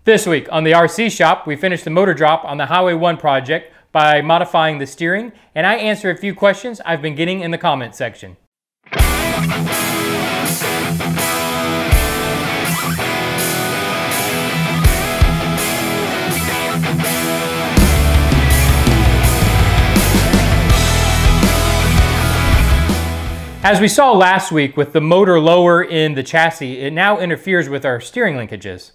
This week on the RC Shop, we finished the motor drop on the Highway 1 project by modifying the steering, and I answer a few questions I've been getting in the comment section. As we saw last week with the motor lower in the chassis, it now interferes with our steering linkages.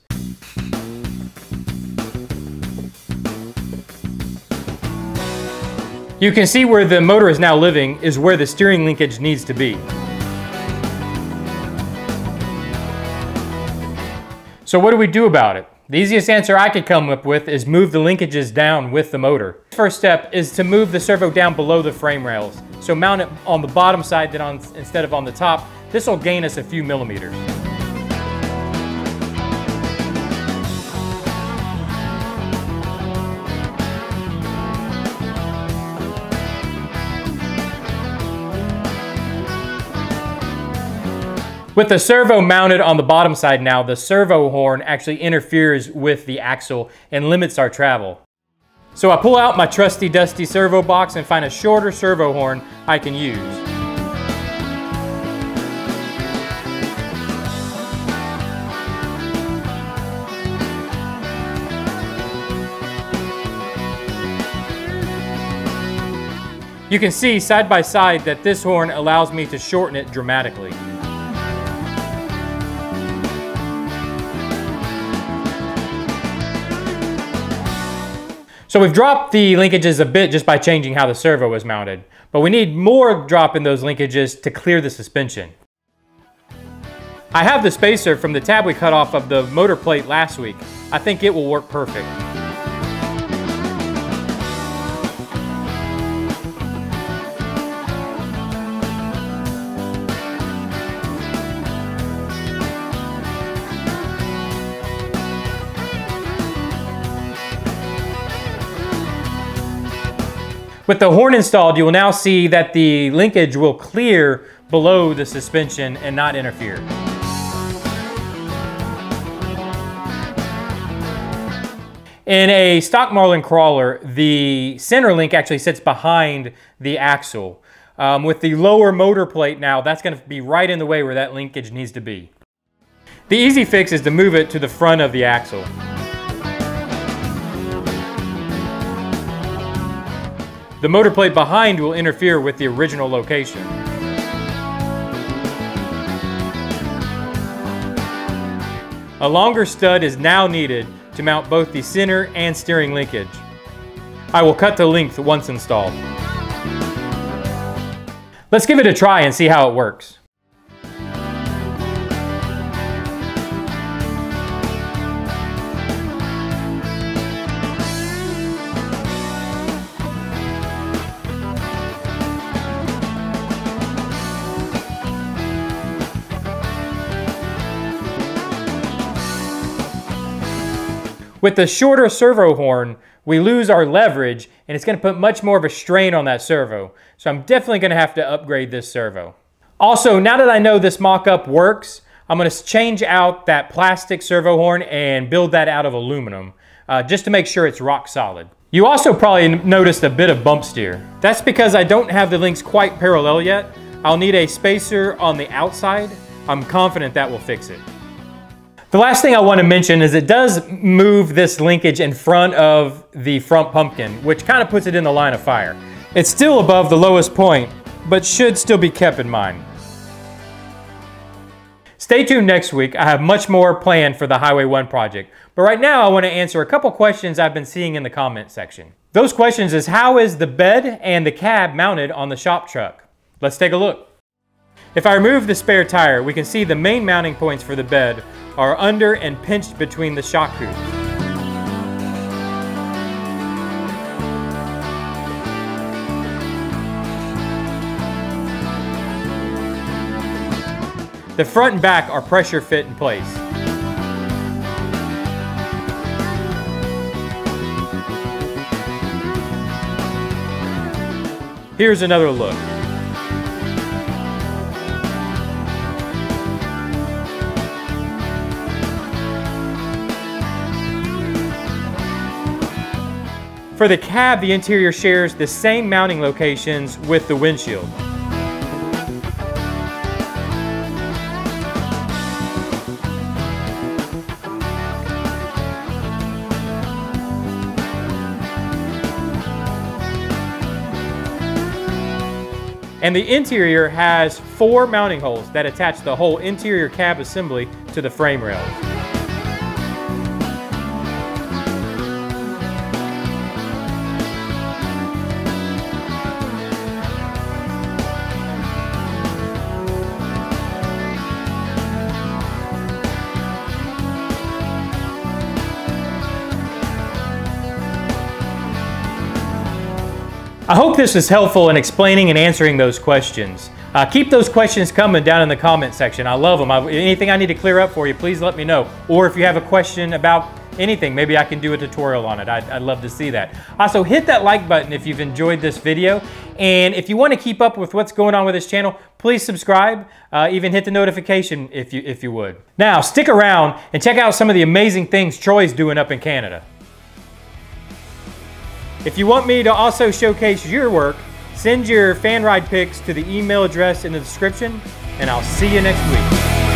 You can see where the motor is now living is where the steering linkage needs to be. So what do we do about it? The easiest answer I could come up with is move the linkages down with the motor. First step is to move the servo down below the frame rails. So mount it on the bottom side instead of on the top. This will gain us a few millimeters. With the servo mounted on the bottom side now, the servo horn actually interferes with the axle and limits our travel. So I pull out my trusty dusty servo box and find a shorter servo horn I can use. You can see side by side that this horn allows me to shorten it dramatically. So we've dropped the linkages a bit just by changing how the servo is mounted, but we need more drop in those linkages to clear the suspension. I have the spacer from the tab we cut off of the motor plate last week. I think it will work perfect. With the horn installed, you will now see that the linkage will clear below the suspension and not interfere. In a stock Marlin Crawler, the center link actually sits behind the axle. With the lower motor plate now, that's going to be right in the way where that linkage needs to be. The easy fix is to move it to the front of the axle. The motor plate behind will interfere with the original location. A longer stud is now needed to mount both the center and steering linkage. I will cut the length once installed. Let's give it a try and see how it works. With the shorter servo horn, we lose our leverage and it's going to put much more of a strain on that servo. So I'm definitely going to have to upgrade this servo. Also, now that I know this mock-up works, I'm going to change out that plastic servo horn and build that out of aluminum, just to make sure it's rock solid. You also probably noticed a bit of bump steer. That's because I don't have the links quite parallel yet. I'll need a spacer on the outside. I'm confident that will fix it. The last thing I want to mention is it does move this linkage in front of the front pumpkin, which kind of puts it in the line of fire. It's still above the lowest point, but should still be kept in mind. Stay tuned next week. I have much more planned for the Highway 1 project, but right now I want to answer a couple questions I've been seeing in the comment section. Those questions is, how is the bed and the cab mounted on the shop truck? Let's take a look. If I remove the spare tire, we can see the main mounting points for the bed are under and pinched between the shock hoops. The front and back are pressure fit in place. Here's another look. For the cab, the interior shares the same mounting locations with the windshield. And the interior has 4 mounting holes that attach the whole interior cab assembly to the frame rails. I hope this was helpful in explaining and answering those questions. Keep those questions coming down in the comment section. I love them. Anything I need to clear up for you, please let me know. Or if you have a question about anything, maybe I can do a tutorial on it. I'd love to see that. Also, hit that like button if you've enjoyed this video. And if you want to keep up with what's going on with this channel, please subscribe. Even hit the notification if you would. Now, stick around and check out some of the amazing things Troy's doing up in Canada. If you want me to also showcase your work, send your fan ride pics to the email address in the description, and I'll see you next week.